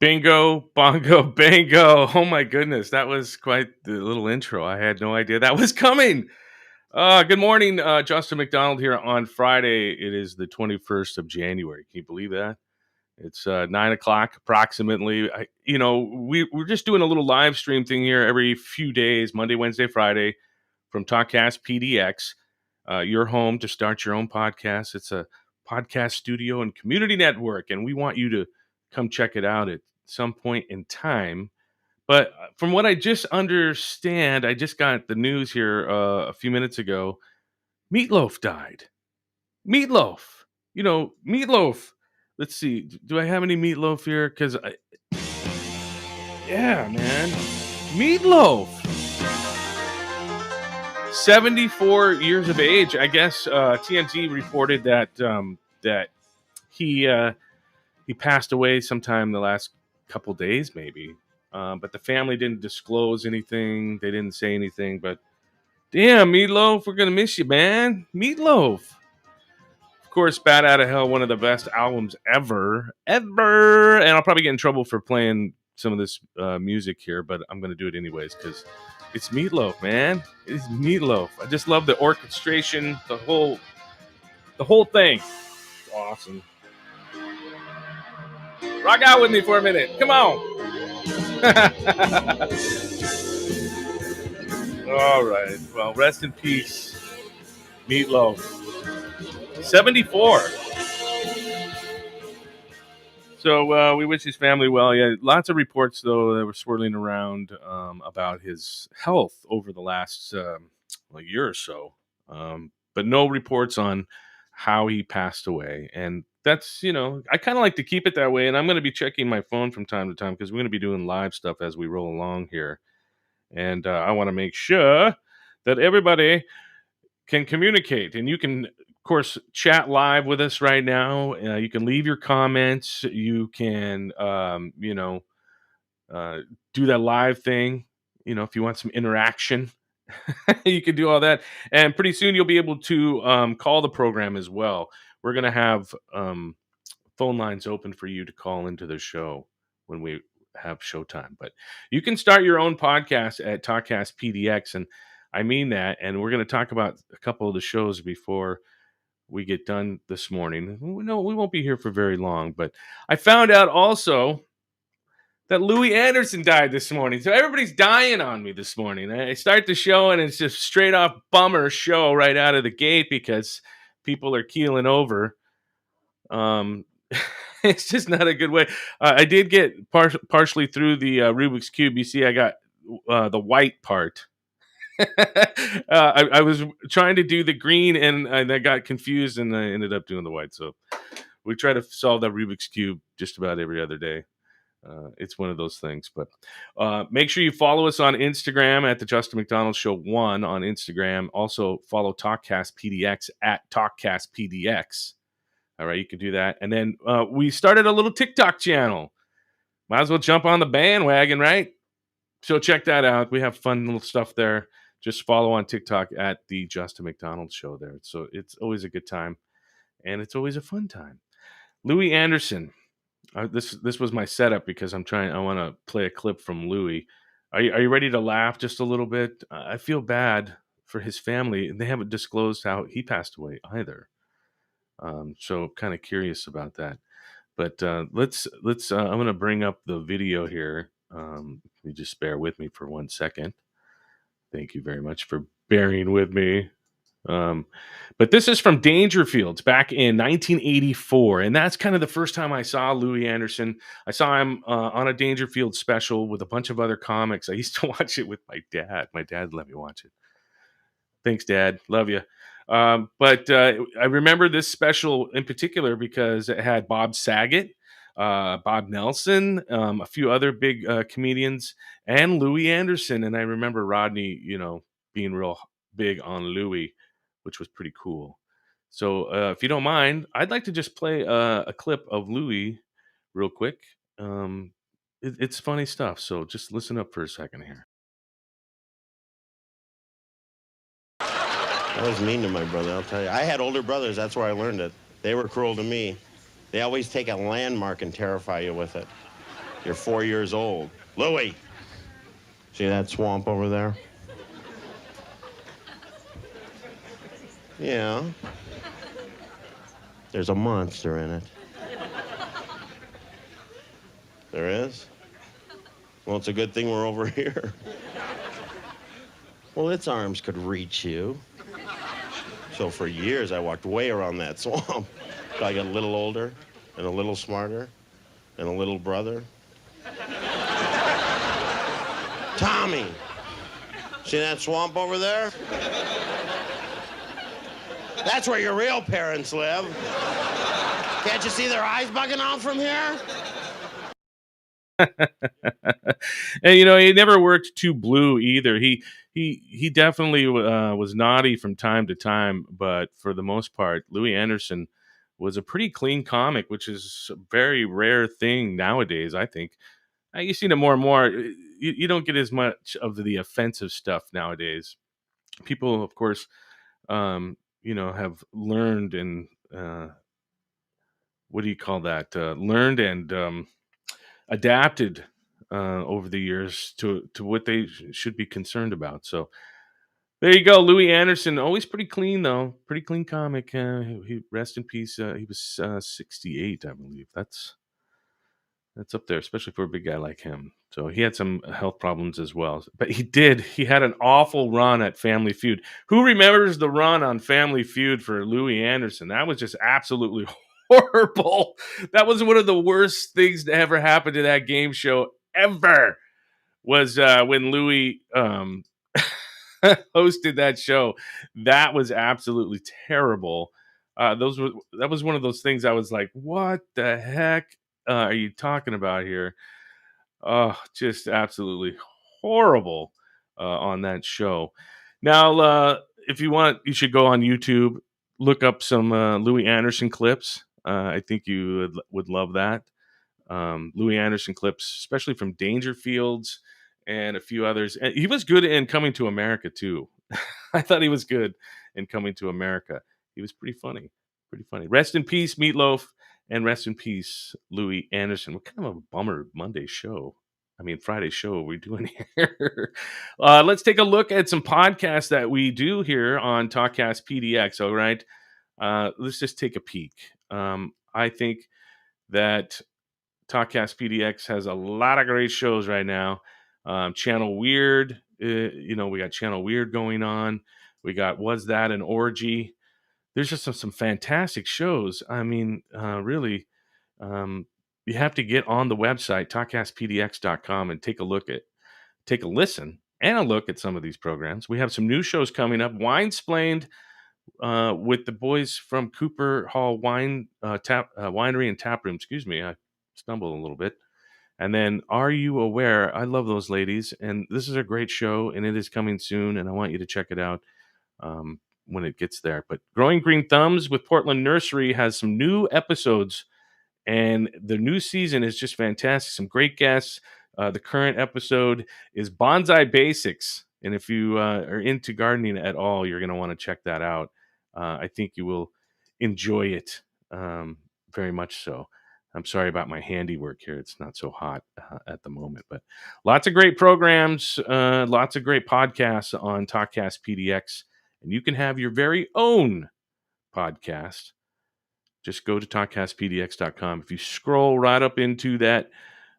Bingo, bongo, bango. Oh my goodness, that was quite the little intro. I had no idea that was coming. Good morning, Justin McDonald here on Friday. It is the 21st of January. Can you believe that? It's 9 o'clock approximately. We're just doing a little live stream thing here every few days, Monday, Wednesday, Friday, from Talkcast PDX, your home to start your own podcast. It's a podcast studio and community network, and we want you to come check it out at some point in time. But from what I just understand, I just got the news here a few minutes ago. Meatloaf died. Meatloaf. Meatloaf. Let's see. Do I have any meatloaf here? Yeah, man. Meatloaf. 74 years of age. I guess TNT reported that he passed away sometime the last couple days, maybe. But the family didn't disclose anything. They didn't say anything. But damn, Meatloaf, we're gonna miss you, man. Meatloaf. Of course, Bat Out of Hell, one of the best albums ever. And I'll probably get in trouble for playing some of this music here, but I'm gonna do it anyways because it's Meatloaf, man. It's Meatloaf. I just love the orchestration, the whole thing. It's awesome. Rock out with me for a minute. Come on. All right. Well, rest in peace, Meatloaf. 74. So we wish his family well. Yeah, lots of reports though that were swirling around about his health over the last year or so, but no reports on how he passed away. And that's I kind of like to keep it that way. And I'm going to be checking my phone from time to time because we're going to be doing live stuff as we roll along here. And I want to make sure that everybody can communicate. And you can, of course, chat live with us right now. You can leave your comments. You can, do that live thing. If you want some interaction, you can do all that. And pretty soon you'll be able to call the program as well. We're going to have phone lines open for you to call into the show when we have showtime. But you can start your own podcast at Talkcast PDX, and I mean that. And we're going to talk about a couple of the shows before we get done this morning. No, we won't be here for very long, but I found out also that Louis Anderson died this morning. So everybody's dying on me this morning. I start the show and it's just straight off bummer show right out of the gate because people are keeling over. It's just not a good way. I did get partially through the Rubik's Cube. You see, I got the white part. I was trying to do the green and I got confused and I ended up doing the white. So we try to solve that Rubik's Cube just about every other day. It's one of those things. But make sure you follow us on Instagram at the Justin McDonald Show 1 on Instagram. Also follow Talkcast PDX at Talkcast PDX. All right, you can do that. And then we started a little TikTok channel. Might as well jump on the bandwagon, right? So check that out. We have fun little stuff there. Just follow on TikTok at the Justin McDonald Show there. So it's always a good time, and it's always a fun time. Louis Anderson. This was my setup because I want to play a clip from Louis. Are you ready to laugh just a little bit? I feel bad for his family, and they haven't disclosed how he passed away either. So kind of curious about that. But let's. I'm going to bring up the video here. You just bear with me for 1 second. Thank you very much for bearing with me. But this is from Dangerfields back in 1984, and that's kind of the first time I saw Louis Anderson. I saw him on a Dangerfield special with a bunch of other comics. I used to watch it with my dad. My dad let me watch it. Thanks, Dad. Love you. But I remember this special in particular because it had Bob Saget, Bob Nelson, a few other big comedians, and Louis Anderson. And I remember Rodney, being real big on Louis, which was pretty cool. So if you don't mind, I'd like to just play a clip of Louis real quick. It's funny stuff. So just listen up for a second here. I was mean to my brother, I'll tell you. I had older brothers, that's where I learned it. They were cruel to me. They always take a landmark and terrify you with it. You're 4 years old. Louie, see that swamp over there? Yeah. There's a monster in it. There is? Well, it's a good thing we're over here. Well, its arms could reach you. So for years, I walked way around that swamp. So I got a little older and a little smarter and a little brother. Tommy, see that swamp over there? That's where your real parents live. Can't you see their eyes bugging out from here? And he never worked too blue either. He definitely was naughty from time to time, but for the most part, Louis Anderson was a pretty clean comic, which is a very rare thing nowadays. I think you see it more and more. You don't get as much of the offensive stuff nowadays. People, of course, have learned and what do you call that? Learned and adapted over the years to what they should be concerned about. So there you go, Louis Anderson. Always pretty clean though, pretty clean comic. He rest in peace. He was 68, I believe. That's up there, especially for a big guy like him. So he had some health problems as well. But he had an awful run at Family Feud. Who remembers the run on Family Feud for Louis Anderson? That was just absolutely horrible. That was one of the worst things to ever happen to that game show ever. Was when Louis hosted that show. That was absolutely terrible. That was one of those things I was like, what the heck are you talking about here? Oh, just absolutely horrible on that show. Now, if you want, you should go on YouTube, look up some Louis Anderson clips. I think you would love that. Louis Anderson clips, especially from Dangerfields and a few others. And he was good in Coming to America too. I thought he was good in Coming to America. He was pretty funny. Pretty funny. Rest in peace, Meatloaf, and rest in peace, Louis Anderson. What kind of a bummer Monday show? I mean, Friday show are we doing here? Let's take a look at some podcasts that we do here on Talkcast PDX. All right. Let's just take a peek. I think that Talkcast PDX has a lot of great shows right now. Channel Weird, we got Channel Weird going on. We got Was That an Orgy? There's just some fantastic shows. I mean, really, you have to get on the website, talkcastpdx.com, and take a listen and a look at some of these programs. We have some new shows coming up. Winesplained with the boys from Cooper Hall Winery and Tap Room. Excuse me, I stumbled a little bit. And then Are You Aware? I love those ladies, and this is a great show, and it is coming soon, and I want you to check it out when it gets there. But Growing Green Thumbs with Portland Nursery has some new episodes, and the new season is just fantastic. Some great guests. The current episode is Bonsai Basics, and if you are into gardening at all, you're going to want to check that out. I think you will enjoy it very much so. I'm sorry about my handiwork here. It's not so hot at the moment, but lots of great programs, lots of great podcasts on Talkcast PDX, and you can have your very own podcast. Just go to talkcastpdx.com. If you scroll right up into that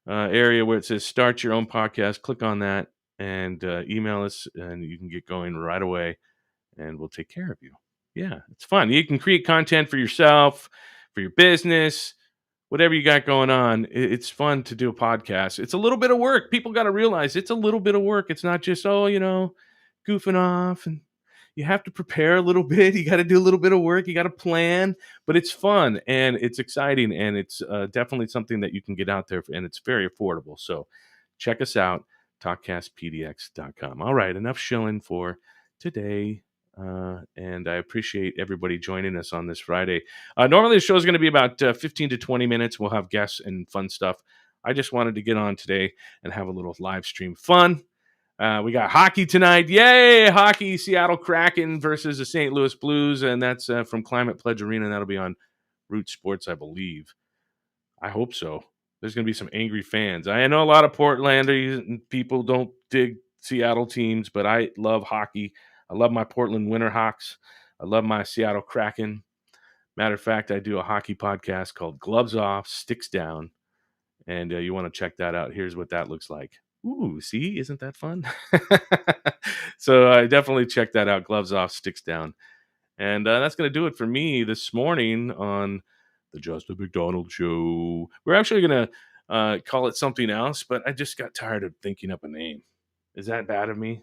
area where it says start your own podcast, click on that and email us, and you can get going right away, and we'll take care of you. Yeah, it's fun. You can create content for yourself, for your business, whatever you got going on. It's fun to do a podcast. It's a little bit of work. People got to realize it's a little bit of work. It's not just, goofing off, and you have to prepare a little bit. You got to do a little bit of work. You got to plan, but it's fun and it's exciting, and it's definitely something that you can get out there, and it's very affordable. So check us out, talkcastpdx.com. All right, enough shilling for today. And I appreciate everybody joining us on this Friday. Normally the show is going to be about 15 to 20 minutes. We'll have guests and fun stuff. I just wanted to get on today and have a little live stream fun. We got hockey tonight. Yay, hockey, Seattle Kraken versus the St. Louis Blues, and that's from Climate Pledge Arena. That'll be on Root Sports, I believe. I hope so. There's going to be some angry fans. I know a lot of Portlanders and people don't dig Seattle teams, but I love hockey. I love my Portland Winterhawks. I love my Seattle Kraken. Matter of fact, I do a hockey podcast called Gloves Off, Sticks Down, and you want to check that out. Here's what that looks like. Ooh, see, isn't that fun? So I definitely check that out. Gloves Off, Sticks Down. And that's going to do it for me this morning on the Just a McDonald Show. We're actually going to call it something else, but I just got tired of thinking up a name. Is that bad of me?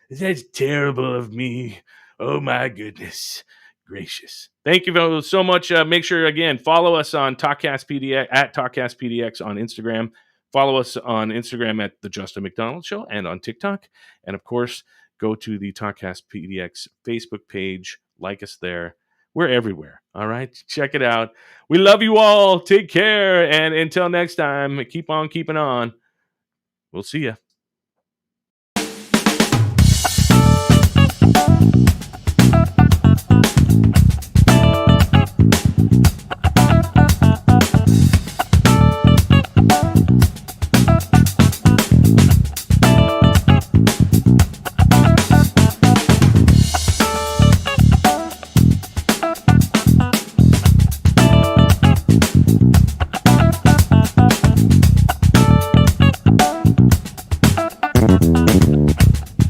Is that terrible of me? Oh, my goodness gracious. Thank you so much. Make sure, again, follow us on TalkCastPDX, at TalkCastPDX on Instagram. Follow us on Instagram at The Justin McDonald Show and on TikTok. And, of course, go to the TalkCast PDX Facebook page. Like us there. We're everywhere. All right. Check it out. We love you all. Take care. And until next time, keep on keeping on. We'll see you.